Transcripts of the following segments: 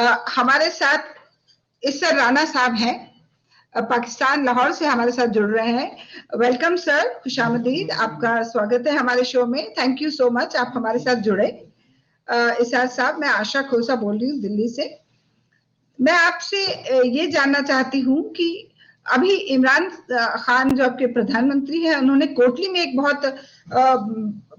हमारे साथ इस सर राणा साहब हैं, पाकिस्तान लाहौर से हमारे साथ जुड़ रहे हैं। वेलकम सर, खुशामदीद, आपका स्वागत है हमारे शो में। थैंक यू सो मच, आप हमारे साथ जुड़े। इसार साहब, मैं आशा खोसा बोल रही हूँ दिल्ली से। मैं आपसे ये जानना चाहती हूँ कि अभी इमरान खान जो आपके प्रधानमंत्री हैं, उन्होंने कोटली में एक बहुत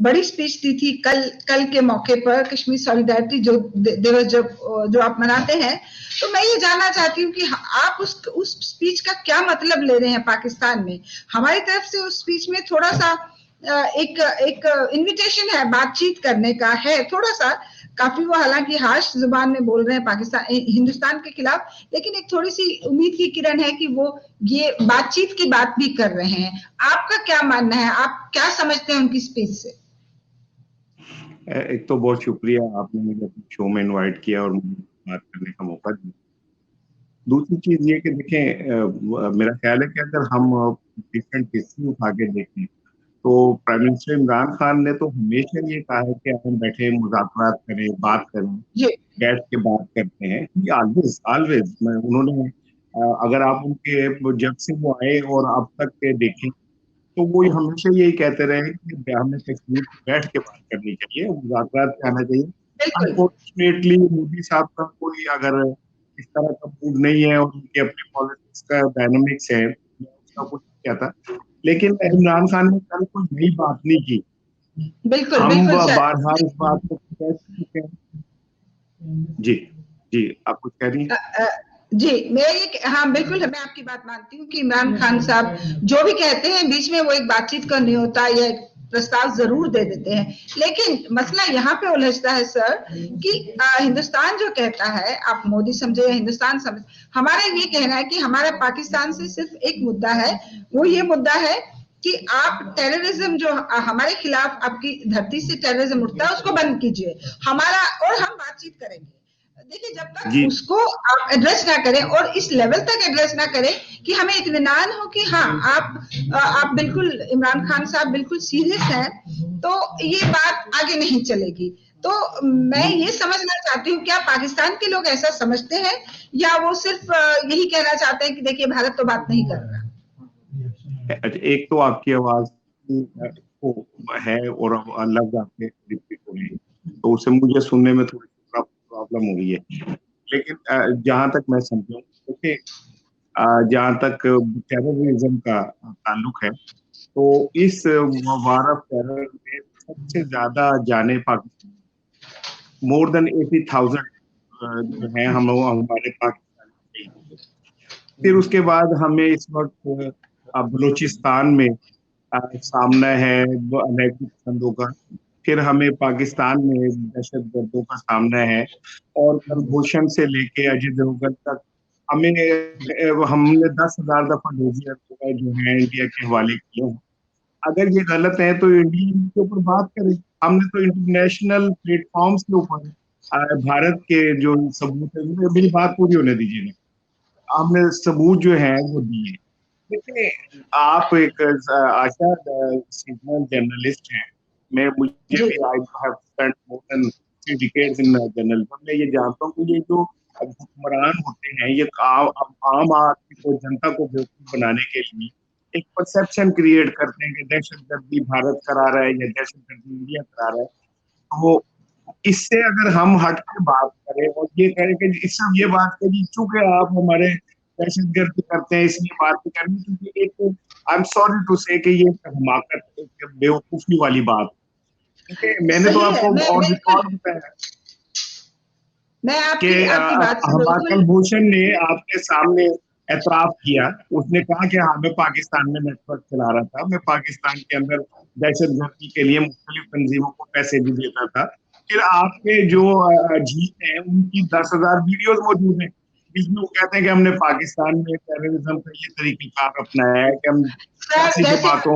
बड़ी स्पीच दी थी कल के मौके पर, कश्मीर सॉलिडारिटी जो दिवस जो आप मनाते हैं। तो मैं ये जानना चाहती हूँ कि आप उस स्पीच का क्या मतलब ले रहे हैं पाकिस्तान में। हमारी तरफ से उस स्पीच में थोड़ा सा एक इनविटेशन है बातचीत करने का, है थोड़ा सा, काफी वो हालांकि हार्श जुबान में बोल रहे हैं पाकिस्तान हिंदुस्तान के खिलाफ, लेकिन एक थोड़ी सी उम्मीद की किरण है कि वो ये बातचीत की बात भी कर रहे हैं। आपका क्या मानना है, आप क्या समझते हैं उनकी स्पीच से? एक तो बहुत शुक्रिया, आपने मुझे अपने शो में इनवाइट किया और मुझे बात करने का मौका दिया। दूसरी चीज ये कि देखें, मेरा ख्याल है कि अगर हम डिफरेंट हिस्ट्री उठा के देखें तो प्राइम मिनिस्टर इमरान खान ने तो हमेशा ये कहा है कि हम बैठे मुज़ाकरात करें, बात करें, बैठ के बात करते हैं। ऑलवेज ऑलवेज उन्होंने अगर आप उनके जब से वो आए और अब तक के देखें तो वो हमेशा यही कहते रहे कि हमें कश्मीर पे बैठ के बात करनी चाहिए, मुज़ाकरात पे आना चाहिए। अनफॉर्चुनेटली मोदी साहब का कोई अगर इस तरह का मूड नहीं है और उनके अपने पॉलिटिक्स का डायनामिक्स है, उसका कुछ क्या था। लेकिन इमरान खान ने कल कोई नई बात नहीं की। बिल्कुल, हम बिल्कुल बार-बार इस बात को कह चुके हैं। जी जी, आप कुछ कह रही हैं? जी, हाँ बिल्कुल, मैं आपकी बात मानती हूँ कि इमरान खान साहब जो भी कहते हैं बीच में वो एक बातचीत का नहीं होता, या एक प्रस्ताव जरूर दे देते हैं। लेकिन मसला यहाँ पे उलझता है सर कि हिंदुस्तान जो कहता है, आप मोदी समझे या हिंदुस्तान समझे, हमारा ये कहना है कि हमारा पाकिस्तान से सिर्फ एक मुद्दा है, वो ये मुद्दा है कि आप टेररिज्म जो हमारे खिलाफ आपकी धरती से टेररिज्म उठता है उसको बंद कीजिए, हमारा, और हम बातचीत करेंगे। देखिए, जब तक उसको आप एड्रेस ना करें और इस लेवल तक एड्रेस ना करें कि हमें इत्मीनान हो कि हाँ आप बिल्कुल, इमरान खान साहब बिल्कुल सीरियस हैं, तो ये बात आगे नहीं चलेगी। तो मैं ये समझना चाहती हूँ, क्या पाकिस्तान के लोग ऐसा समझते हैं, या वो सिर्फ यही कहना चाहते हैं कि देखिए भारत तो बात नहीं कर रहा। एक तो आपकी आवाज है और लफ्ज आपके रिपीट हो रहे हैं, तो उससे मुझे सुनने में थोड़ी प्रॉब्लम हो रही है। लेकिन जहां तक मैं समझूं, देखिए, जहां तक टेररिज्म का ताल्लुक है, तो इस वार ऑफ टेरर में सबसे ज्यादा जाने पाकिस्तान, मोर देन 80,000 जो है हम लोग हमारे पाकिस्तान में। फिर उसके बाद हमें इस वक्त बलूचिस्तान में सामना है अनैतिक पसंदों का, फिर हमें पाकिस्तान में दहशत गर्दों का सामना है, और कुलभूषण से लेके अजय देवगन तक हमने 10,000 दफा भेजिए जो है इंडिया के हवाले किए हैं। अगर ये गलत है तो इंडिया के ऊपर बात करें। हमने तो इंटरनेशनल प्लेटफॉर्म्स के ऊपर भारत के जो सबूत है, मेरी बात पूरी होने दीजिए, हमने सबूत जो है वो दिए। देखिए, आप एक आशा सीजनल जर्नलिस्ट हैं, मुझे भी I have spent more than 3 decades in journalism. मैं ये जानता हूँ कि ये जो हुक्मरान होते हैं, ये आम आदमी को, जनता को बेवकूफ बनाने के लिए एक परसेप्शन क्रिएट करते हैं कि दहशतगर्दी भारत करा रहा है या दहशतगर्दी इंडिया करा रहा है। तो इससे अगर हम हट के बात करें और ये करें कि इससे ये बात करें, चूंकि आप हमारे दहशतगर्दी करते हैं इसलिए बात नहीं करनी, क्योंकि एक आई एम सॉरी टू से कि ये हमाकत, बेवकूफी वाली बात। मैंने तो आपको और रिकॉर्ड बताया कि कुलभूषण ने आपके सामने एतराफ किया, उसने कहा कि हाँ मैं पाकिस्तान में नेटवर्क चला रहा था, मैं पाकिस्तान के अंदर दहशतगर्दी के लिए मुख्तलिफ तंजीमों को पैसे भी देता था। फिर आपके जो जीत है उनकी 10,000 वीडियोस मौजूद हैं, जिसमें वो कहते हैं कि हमने पाकिस्तान में टेररिज्म का ये तरीक़ेकार अपनाया है कि हम सियासी जमातों,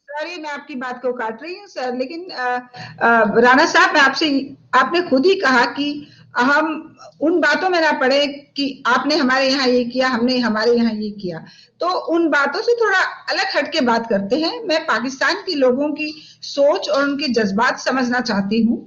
सॉरी मैं आपकी बात को काट रही हूँ सर, लेकिन राणा साहब, मैं आपसे, आपने खुद ही कहा कि हम उन बातों में ना पड़े कि आपने हमारे यहाँ ये किया, हमने हमारे यहाँ ये किया। तो उन बातों से थोड़ा अलग हट के बात करते हैं। मैं पाकिस्तान के लोगों की सोच और उनके जज्बात समझना चाहती हूँ।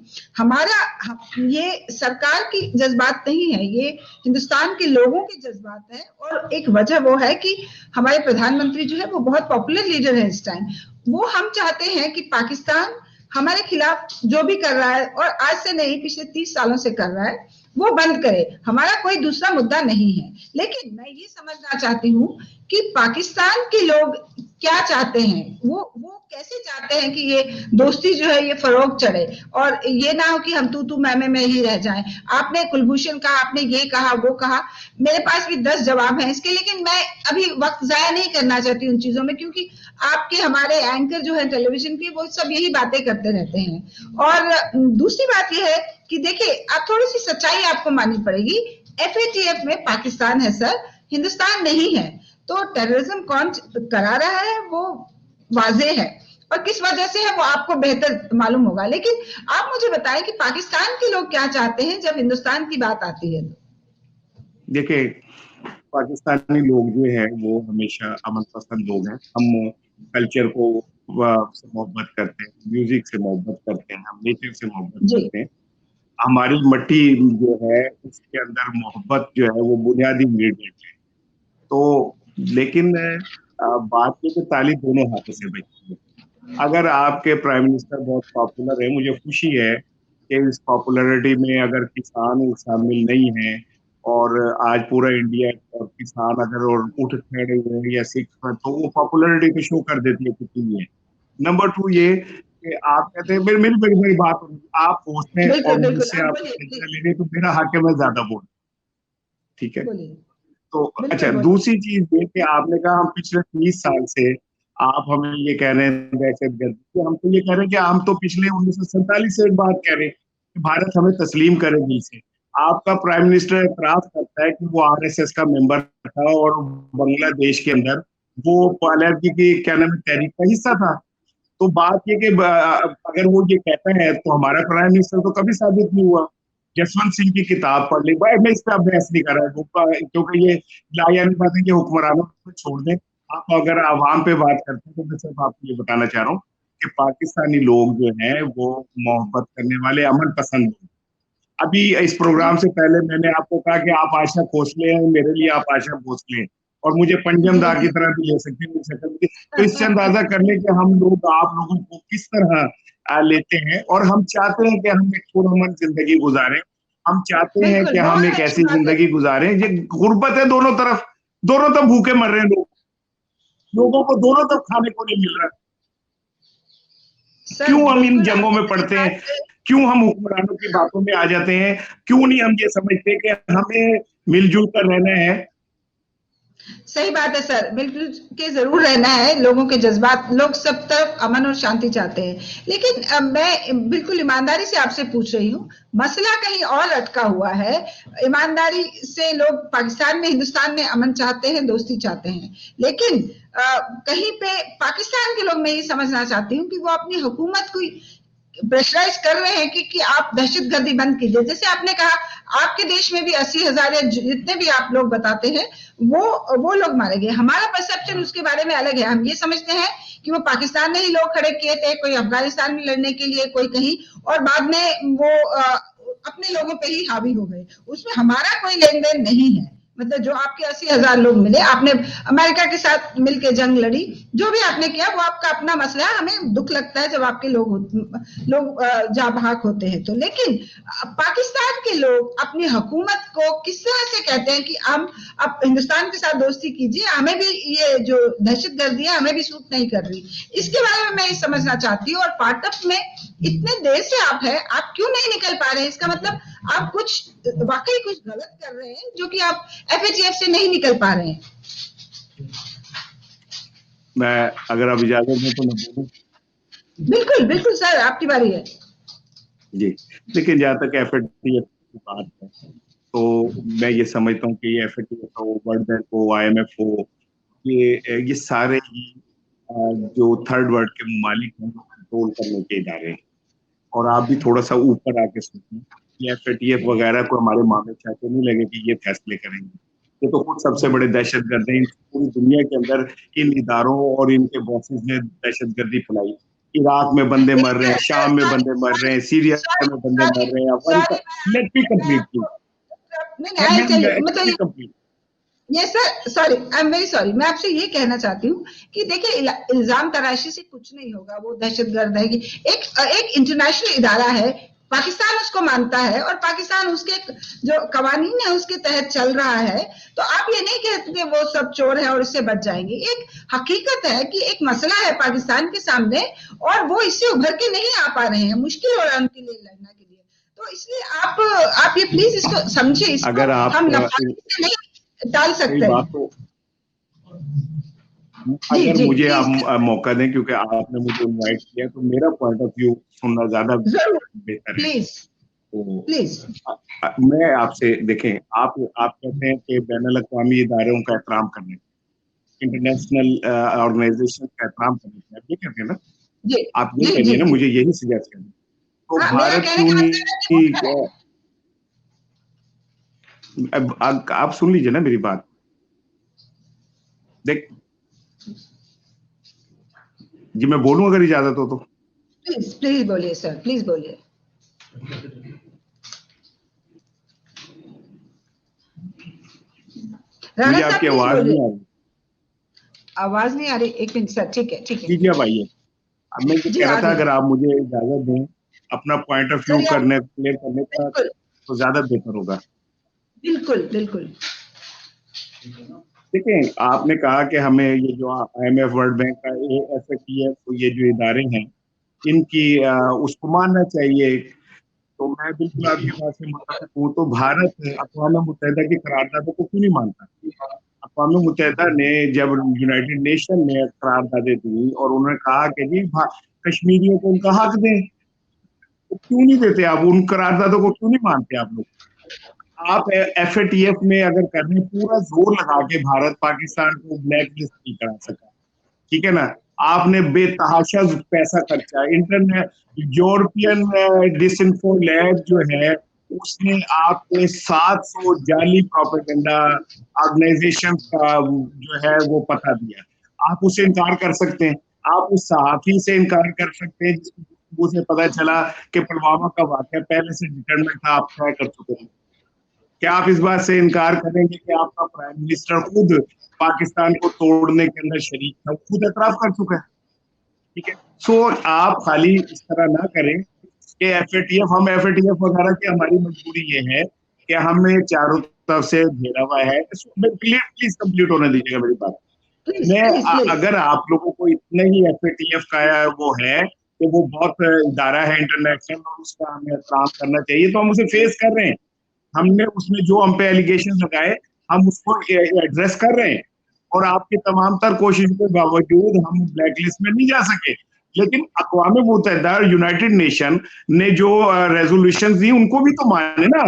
ये सरकार की जज्बात नहीं है, ये हिंदुस्तान के लोगों के जज्बात है। और एक वजह वो है कि हमारे प्रधानमंत्री जो है वो बहुत पॉपुलर लीडर है इस टाइम। वो हम चाहते हैं कि पाकिस्तान हमारे खिलाफ जो भी कर रहा है, और आज से नहीं पिछले 30 सालों से कर रहा है, वो बंद करे। हमारा कोई दूसरा मुद्दा नहीं है। लेकिन मैं ये समझना चाहती हूँ कि पाकिस्तान के लोग क्या चाहते हैं, वो कैसे चाहते हैं कि ये दोस्ती जो है ये फरोग चढ़े, और ये ना हो कि हम तू मैं में ही रह जाएं। आपने कुलभूषण कहा, आपने ये कहा, वो कहा, मेरे पास भी 10 जवाब हैं इसके, लेकिन मैं अभी वक्त जाया नहीं करना चाहती उन चीजों में, क्योंकि आपके हमारे एंकर जो है टेलीविजन के, वो सब यही बातें करते रहते हैं। और दूसरी बात यह है कि देखिए, आप थोड़ी सी सच्चाई आपको माननी पड़ेगी। FATF में पाकिस्तान है सर, हिंदुस्तान नहीं है। तो टेररिज्म कौन करा रहा है वो वाजे है, और किस वजह से है वो आपको बेहतर मालूम होगा। लेकिन आप मुझे बताएं कि पाकिस्तान के लोग क्या चाहते हैं जब हिंदुस्तान की बात आती है। देखिए, पाकिस्तानी लोग जो है वो हमेशा अमन पसंद लोग हैं। हम कल्चर को से मोहब्बत करते हैं, म्यूजिक से मोहब्बत करते हैं, हम नेचर से मोहब्बत जी करते हैं। हमारी मट्टी जो है उसके अंदर मोहब्बत जो है वो बुनियादी इंग्रेडिएंट है। तो लेकिन बात ये कि ताली दोनों हाथों से बजती है। अगर आपके प्राइम मिनिस्टर बहुत पॉपुलर है, मुझे खुशी है कि इस पॉपुलैरिटी में अगर किसान शामिल नहीं है, और आज पूरा इंडिया और किसान अगर और उठ खड़े हुए हैं या सीख, तो वो पॉपुलैरिटी तो शो कर देती है कितनी है। नंबर 2 ये कि आप कहते हैं, मेरी मेरी बड़ी बड़ी बात होगी, आप पूछते हैं और बिल्कुल बिल्कुल, मुझसे आप आप बोलिए चर्चा प्लीज। ले रहे हैं, तो मेरा हक है मैं ज्यादा बोल, ठीक है। बोलिए, तो अच्छा, बिल्कुल बोलिए। दूसरी चीज ये कि आपने कहा हम पिछले 30 साल से, आप हमें ये कह रहे हैं दहशतगर्द, हम तो ये कह रहे हैं कि हम तो पिछले 1947 से एक बात कह रहे हैं कि भारत हमें तस्लीम करे दिल से। आपका प्राइम मिनिस्टर एतराफ करता है कि वो RSS का मेंबर था और बांग्लादेश के अंदर वो अलर्जी की क्या नाम है तहरीक का हिस्सा था। तो बात ये कि अगर वो ये कहता है तो हमारा प्राइम मिनिस्टर तो कभी साबित नहीं हुआ। जसवंत सिंह की किताब पढ़ ली भाई, मैं इस पर बहस नहीं कर रहा हूँ, क्योंकि ये लाया नहीं पाते कि हुक्मरानों को छोड़ दें। आप अगर आवाम पे बात करते हैं तो मैं सिर्फ आपको ये बताना चाह रहा हूँ कि पाकिस्तानी लोग जो हैं वो मोहब्बत करने वाले, अमन पसंद लोग। अभी इस प्रोग्राम से पहले मैंने आपको कहा कि आप आशा भोसले हैं, मेरे लिए आप आशा भोसले हैं, और मुझे पंजम दा की तरह भी ले सकते हैं, तो इससे अंदाजा कर ले कि हम लोग आप लोगों को किस तरह लेते हैं। और हम चाहते हैं कि हम एक पुरअमन जिंदगी गुजारें। हम चाहते हैं बिल्कुल, कि हम बहुत एक अच्छी ऐसी बात है। जिंदगी गुजारें। ये गुर्बत है दोनों तरफ, दोनों तरफ भूखे मर रहे हैं लोग, लोगों को दोनों तरफ खाने को नहीं मिल रहा। सर क्यों हम इन बिल्कुल जंगों आपने में सही पड़ते बात हैं? कही। क्यों हम हुक्मरानों की बातों में आ जाते हैं? क्यों नहीं हम ये समझते कि हमें मिलजुल कर रहना है? सही बात है सर, बिल्कुल के जरूर रहना है। लोगों के जज्बात, लोग सब तरफ अमन और शांति चाहते हैं। लेकिन मैं बिल्कुल ईमानदारी से आपसे पूछ रही हूँ, मसला कहीं और अटका हुआ है। ईमानदारी से लोग पाकिस्तान में, हिंदुस्तान में अमन चाहते हैं, दोस्ती चाहते हैं, लेकिन कहीं पे पाकिस्तान के लोग, मैं ये समझना चाहती हूँ कि वो अपनी हुकूमत को प्रेशराइज कर रहे हैं कि आप दहशतगर्दी बंद कीजिए। जैसे आपने कहा, आपके देश में भी 80,000 या जितने भी आप लोग बताते हैं, वो लोग मारे गए। हमारा परसेप्शन उसके बारे में अलग है। हम ये समझते हैं कि वो पाकिस्तान ने ही लोग खड़े किए थे, कोई अफगानिस्तान में लड़ने के लिए, कोई कहीं, और बाद में वो अपने लोगों पे ही हावी हो गए। उसमें हमारा कोई लेन देन नहीं है। मतलब जो आपके 80,000 लोग मिले, आपने अमेरिका के साथ मिलकर जंग लड़ी, जो भी आपने किया वो आपका अपना मसला है। हमें दुख लगता है जब आपके लोग जा भाग होते हैं तो। लेकिन पाकिस्तान के लोग अपनी हुकूमत को किस तरह से कहते हैं कि हम अब हिंदुस्तान के साथ दोस्ती कीजिए, हमें भी ये जो दहशतगर्दी है हमें भी सूट नहीं कर रही। इसके बारे में मैं ये समझना चाहती हूँ। और पार्टअप में इतने देर से आप है, आप क्यों नहीं निकल पा रहे हैं? इसका मतलब आप वाकई कुछ गलत कर रहे हैं, जो कि आप FATF से नहीं निकल पा रहे हैं। मैं, अगर आप इजाजत दें तो मैं बोलूं। बिल्कुल बिल्कुल सर, आपकी बारी है। जी, लेकिन जहाँ तक FATF की बात है, तो मैं ये समझता हूँ कि FATF हो, वर्ल्ड बैंक हो, IMF हो, ये सारे ही जो थर्ड वर्ल्ड के ममालिक हैं कंट्रोल करने के इदारे हैं। और आप भी थोड़ा सा ऊपर आके सोचें ये FATF वगैरह को हमारे मामे चाचे नहीं लगे कि ये फैसले करेंगे। ये तो खुद सबसे बड़े दहशतगर्द हैं। पूरी दुनिया के अंदर इन इदारों और इनके बॉसेस ने दहशतगर्दी फैलाई। इराक में बंदे मर रहे हैं, शाम में बंदे मर रहे हैं, सीरिया में बंदे मर रहे हैं, Afghanistan. Let me complete please. ये sir, sorry, I am very sorry, मैं आपसे ये कहना चाहती हूँ कि देखिए इल्जाम तराशी से कुछ नहीं होगा, वो दहशतगर्द है कि एक इंटरनेशनल इदारा है, पाकिस्तान उसको मानता है और पाकिस्तान उसके जो कवानीन है उसके तहत चल रहा है। तो आप ये नहीं कहते वो सब चोर है और इससे बच जाएंगे। एक हकीकत है कि एक मसला है पाकिस्तान के सामने और वो इससे उभर के नहीं आ पा रहे हैं, मुश्किल हो रहा है उनके लिए लड़ना के लिए। तो इसलिए आप ये प्लीज इसको समझे, इसको अगर आप हम नहीं डाल सकते हैं। तो अगर मुझे आप मौका दें, क्योंकि आपने मुझे इनवाइट किया, तो मेरा पॉइंट ऑफ व्यू सुनना ज्यादा बेहतर है। प्लीज मैं आपसे, देखें, आप कहते हैं कि बैनुल-अक़वामी इदारों का एहतराम करने, इंटरनेशनल ऑर्गेनाइजेशन का एहतराम करने, आप ये कहते हैं ना? आप ये कहिए ना, मुझे यही सजेस्ट करें। तो भारत क्यों, आप सुन लीजिए ना मेरी बात। देख जी, मैं बोलूं अगर इजाजत हो तो? प्लीज बोलिए सर, प्लीज बोलिए। मुझे आपकी आवाज नहीं आ रही। आवाज नहीं आ रही? एक मिनट सर, ठीक है जी अब आइए। अब मैं ये कह रहा था, अगर आप मुझे इजाजत दें अपना पॉइंट ऑफ व्यू क्लियर करने का, तो ज्यादा बेहतर होगा। बिल्कुल। देखिए, आपने कहा कि हमें ये जो IMF, वर्ल्ड बैंक का, FATF, ये जो इदारे हैं, इनकी उसको मानना चाहिए। तो मैं बिल्कुल आपकी बात से मुत्तफिक हूँ। तो भारत अक़वाम मुत्तहिदा की करारदादों को क्यों नहीं मानता? अक़वाम मुत्तहिदा ने जब यूनाइटेड नेशन ने करारदादें दी और उन्होंने कहा कि जी कश्मीरियों को उनका हक दें, तो क्यों नहीं देते आप? उन करारदादों को क्यों नहीं मानते आप लोग? आप FATF में अगर करने पूरा जोर लगा के भारत पाकिस्तान को ब्लैक लिस्ट नहीं करा सका, ठीक है ना? आपने बेतहाशा पैसा खर्चा, इंटरनेट यूरोपियन डिसइंफो लैब जो है उसने आपके 700 जाली प्रोपेगेंडा ऑर्गेनाइजेशन का जो है वो पता दिया। आप उससे इनकार कर सकते हैं? आप उस सहाफी से इनकार कर सकते हैं जिसको उसे पता चला कि पुलवामा का वाक़या पहले से डिटरमिनेट था, आप तय कर चुके हैं? क्या आप इस बात से इनकार करेंगे कि आपका प्राइम मिनिस्टर खुद पाकिस्तान को तोड़ने के अंदर शरीक था, खुद एतराफ कर चुका है? ठीक है। सो आप खाली इस तरह ना करें कि FATF वगैरह की हमारी मजबूरी ये है कि हमें चारों तरफ से घेरा हुआ है। प्लीज कंप्लीट होने दीजिएगा मेरी बात। मैं अगर आप लोगों को इतना ही FATF का वो है कि वो बहुत इदारा है इंटरनेशनल और उसका हमें एहतराम करना चाहिए, तो हम उसे फेस कर रहे हैं। हमने उसमें जो हम पे एलिगेशन लगाए, हम उसको एड्रेस कर रहे हैं और आपकी तमाम तर कोशिशों के बावजूद हम ब्लैकलिस्ट में नहीं जा सके। लेकिन अक़वाम मुत्तहिदा, यूनाइटेड नेशन ने जो रेजोल्यूशन दी उनको भी तो माने ना,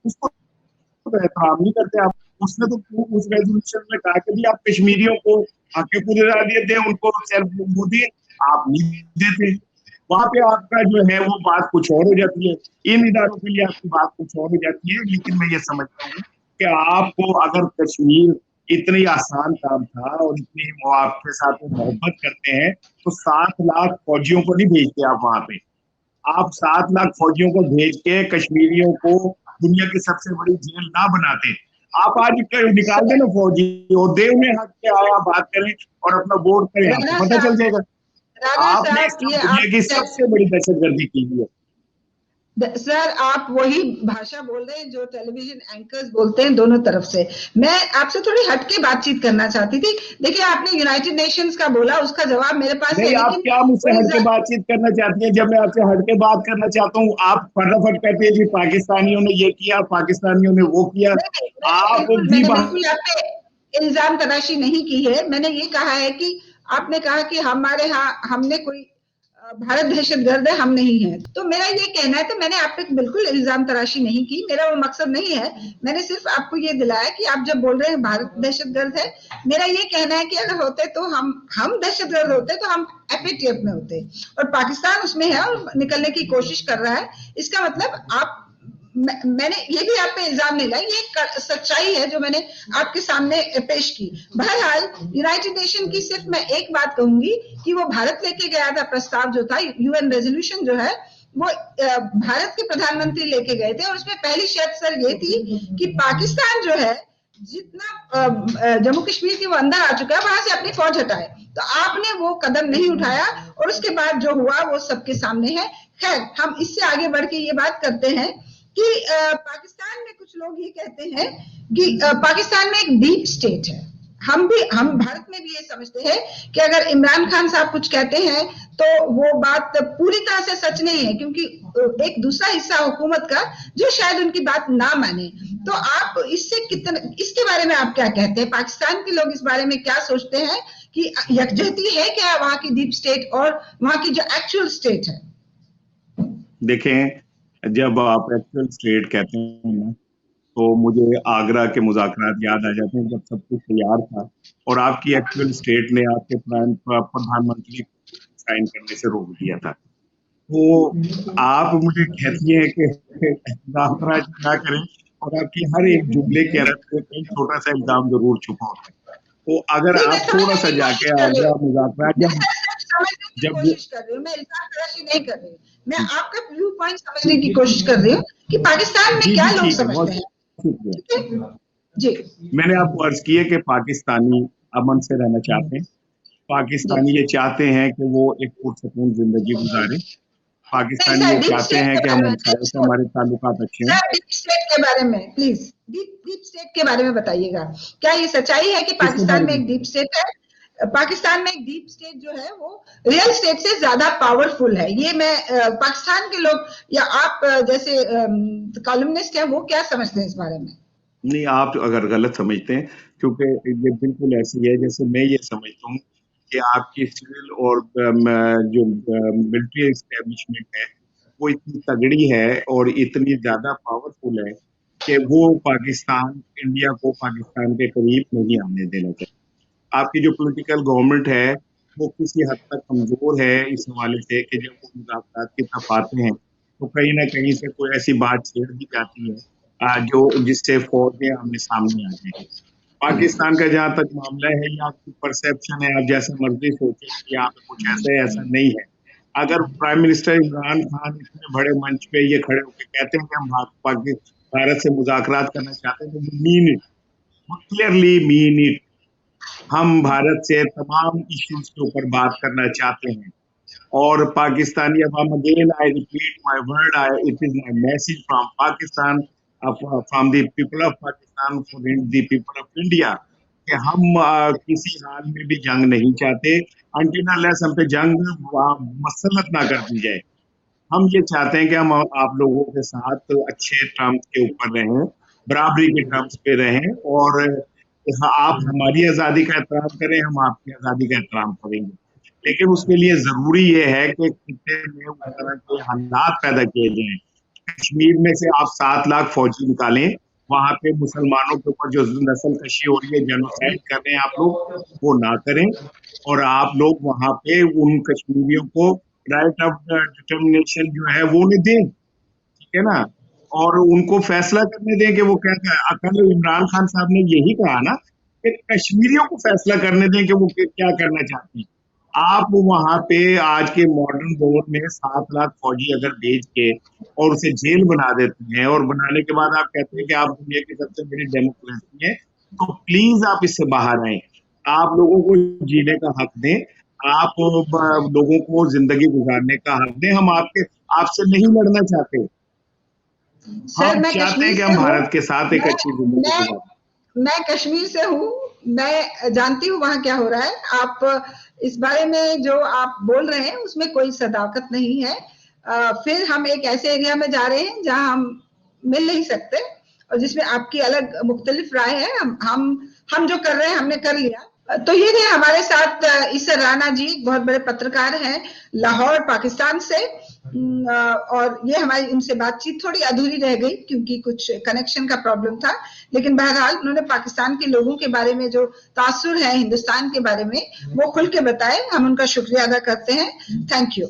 उसको तो एहतराम नहीं करते आप। उसने तो उस रेजोल्यूशन में कहा कि आप कश्मीरियों को हक दिला दिए, उनको सेल्फ वो दिए, आप नहीं देते। वहां पे आपका जो है वो बात कुछ और हो जाती है, इन इदारों के लिए आपकी बात कुछ और हो जाती है। लेकिन मैं ये समझता हूँ कि आपको अगर कश्मीर इतनी आसान काम था और इतनी आपके साथ मोहब्बत करते हैं, तो 7 लाख फौजियों को नहीं भेजते आप वहां पे। आप 7 लाख फौजियों को भेज के कश्मीरियों को दुनिया की सबसे बड़ी जेल ना बनाते। आप आज निकाल देना फौजी और दे उन्हें हक के आया बात करें और अपना वोट करें, आपको पता चल जाएगा। आपने दुनिया की सबसे बड़ी दहशतगर्दी की है। सर आप वही भाषा बोल रहे हैं जो टेलीविजन एंकर्स बोलते हैं दोनों तरफ से। मैं आपसे थोड़ी हटके बातचीत करना चाहती थी। देखिए आपने यूनाइटेड नेशंस का बोला, उसका जवाब मेरे पास है। आप क्या मुझसे हटके बातचीत करना चाहती हैं? जब मैं आपसे हटके बात करना चाहता हूँ आप फटाफट कहते हैं जी पाकिस्तानियों ने ये किया, पाकिस्तानियों ने वो किया। आप भी इल्जाम तराशी नहीं की है। मैंने ये कहा है कि आपने कहा कि हमारे यहाँ हमने कोई भारत दहशतगर्द है, हम नहीं है। तो मेरा ये कहना है, तो मैंने आप पे बिल्कुल इल्जाम तराशी नहीं की, मेरा वो मकसद नहीं है। मैंने सिर्फ आपको ये दिलाया कि आप जब बोल रहे हैं भारत दहशतगर्द है, मेरा ये कहना है कि अगर होते तो हम दहशतगर्द होते तो हम FATF में होते, और पाकिस्तान उसमें है और निकलने की कोशिश कर रहा है। इसका मतलब आप मैंने ये भी आप पे इल्जाम नहीं लगाया, ये एक सच्चाई है जो मैंने आपके सामने पेश की। बहरहाल यूनाइटेड नेशन की सिर्फ मैं एक बात कहूंगी कि वो भारत लेके गया था प्रस्ताव जो था, यूएन रेजोल्यूशन जो है वो भारत के प्रधानमंत्री लेके गए थे, और उसमें पहली शर्त सर ये थी कि पाकिस्तान जो है जितना जम्मू कश्मीर के वो अंदर आ चुका है वहां से अपनी फौज हटाए। तो आपने वो कदम नहीं उठाया और उसके बाद जो हुआ वो सबके सामने है। खैर, हम इससे आगे बढ़ के ये बात करते हैं कि पाकिस्तान में कुछ लोग ये कहते हैं कि पाकिस्तान में एक डीप स्टेट है। हम भारत में भी ये समझते हैं कि अगर इमरान खान साहब कुछ कहते हैं तो वो बात पूरी तरह से सच नहीं है, क्योंकि एक दूसरा हिस्सा हुकूमत का जो शायद उनकी बात ना माने। तो आप इसके बारे में आप क्या कहते हैं? पाकिस्तान के लोग इस बारे में क्या सोचते हैं कि यकजहती है क्या वहां की डीप स्टेट और वहां की जो एक्चुअल स्टेट है? देखें, जब आप एक्चुअल स्टेट कहते हैं ना, तो मुझे आगरा के मुज़ाकरात याद आ जाते हैं, जब सब कुछ तैयार था और आपकी एक्चुअल स्टेट ने आपके प्रधानमंत्री को साइन करने से रोक दिया था। तो आप मुझे कहती हैं कि नाराज ना करें, और आपकी हर एक जुमले के अर्थ में कहीं छोटा सा इल्जाम जरूर छुपा होता है। तो अगर आप थोड़ा सा जाके आगरा मुज़ाकरात जब कोशिश कर रही हूँ, मैं इल्जाम तराशी नहीं कर रही हूँ, मैं आपका व्यू पॉइंट समझने की कोशिश कर रही हूँ कि पाकिस्तान में क्या लोग समझते हैं। जी, मैंने आपको अर्ज किया कि पाकिस्तानी अमन से रहना चाहते हैं, पाकिस्तानी ये चाहते हैं कि वो एक पुरसकून जिंदगी गुजारे, पाकिस्तानी ये चाहते हैं कि हम उनसे हमारे ताल्लुकात अच्छे हों। डीप स्टेट के बारे में प्लीज, डीप स्टेट के बारे में बताइएगा, क्या ये सच्चाई है कि पाकिस्तान में एक डीप स्टेट है? पाकिस्तान में एक डीप स्टेट जो है वो रियल स्टेट से ज्यादा पावरफुल है, ये मैं पाकिस्तान के लोग या आप जैसे कॉलमनिस्ट हैं वो क्या समझते हैं इस बारे में? नहीं, आप अगर गलत समझते हैं, क्योंकि ये बिल्कुल ऐसी है जैसे मैं ये समझता हूँ कि आपकी सिविल और जो मिलिट्री एस्टेब्लिशमेंट है वो इतनी तगड़ी है और इतनी ज्यादा पावरफुल है कि वो पाकिस्तान, इंडिया को पाकिस्तान के करीब नहीं आने देना चाहिए। आपकी जो पॉलिटिकल गवर्नमेंट है वो किसी हद तक कमजोर है इस हवाले से कि जब वो मुज़ाकरात की तरफ आते हैं तो कहीं ना कहीं से कोई ऐसी बात छेड़ दी जाती है जो जिससे फौजें आमने सामने आ जाए। पाकिस्तान का जहाँ तक मामला है, ये आपकी परसेप्शन है, आप जैसे मर्जी सोचें कि यहाँ पे कुछ ऐसा नहीं है। अगर प्राइम मिनिस्टर इमरान खान इतने बड़े मंच पे ये खड़े होकर कहते हैं कि हम भारत से मुज़ाकरात करना चाहते हैं, तो mean it, clearly mean it. हम भारत से तमाम इश्यूज के ऊपर बात करना चाहते हैं, और पाकिस्तानी, अब हम again I repeat my word, it is my message from Pakistan, from the people of Pakistan for the people of India, कि हम किसी हाल में भी जंग नहीं चाहते अंटिल अनलेस हम पे जंग मसलत ना कर दी जाए। हम ये चाहते हैं कि हम आप लोगों के साथ अच्छे टर्म्स के ऊपर रहें, बराबरी के टर्म्स पे रहें, और आप हमारी आज़ादी का एहतराम करें, हम आपकी आज़ादी का एहतराम करेंगे। लेकिन उसके लिए जरूरी ये है कि खित्ते में उस तरह के हालात पैदा किए जाएं। कश्मीर में से आप 7 लाख फौजी निकालें, वहां पे मुसलमानों के ऊपर जो नस्ल कशी हो रही है, जेनोसाइड कर रहे हैं आप लोग, वो ना करें, और आप लोग वहां पे उन कश्मीरियों को राइट ऑफ डिटर्मिनेशन जो है वो उन्हें दें, ठीक है ना, और उनको फैसला करने दें कि वो क्या। कल इमरान खान साहब ने यही कहा ना कि कश्मीरियों को फैसला करने दें कि वो क्या करना चाहते हैं। आप वहां पे आज के मॉडर्न दौर में 7 लाख फौजी अगर भेज के और उसे जेल बना देते हैं, और बनाने के बाद आप कहते हैं कि आप दुनिया की सबसे बड़ी डेमोक्रेसी है, तो प्लीज आप इससे बाहर आए। आप लोगों को जीने का हक दें, आप लोगों को जिंदगी गुजारने का हक दें। हम आपसे नहीं लड़ना चाहते, सर, मैं चाहते हैं कि हम भारत के साथ एक अच्छी जिंदगी। मैं कश्मीर से हूँ, मैं जानती हूँ वहां क्या हो रहा है। आप इस बारे में जो आप बोल रहे हैं उसमें कोई सदाकत नहीं है। फिर हम एक ऐसे एरिया में जा रहे हैं जहां हम मिल नहीं सकते और जिसमें आपकी अलग मुख्तलिफ राय है। हम जो कर रहे हैं हमने कर लिया। तो ये थे हमारे साथ ईसर राणा जी, बहुत बड़े पत्रकार हैं लाहौर पाकिस्तान से, और ये हमारी उनसे बातचीत थोड़ी अधूरी रह गई क्योंकि कुछ कनेक्शन का प्रॉब्लम था, लेकिन बहरहाल उन्होंने पाकिस्तान के लोगों के बारे में जो तासुर है हिंदुस्तान के बारे में वो खुल के बताए। हम उनका शुक्रिया अदा करते हैं। Thank you.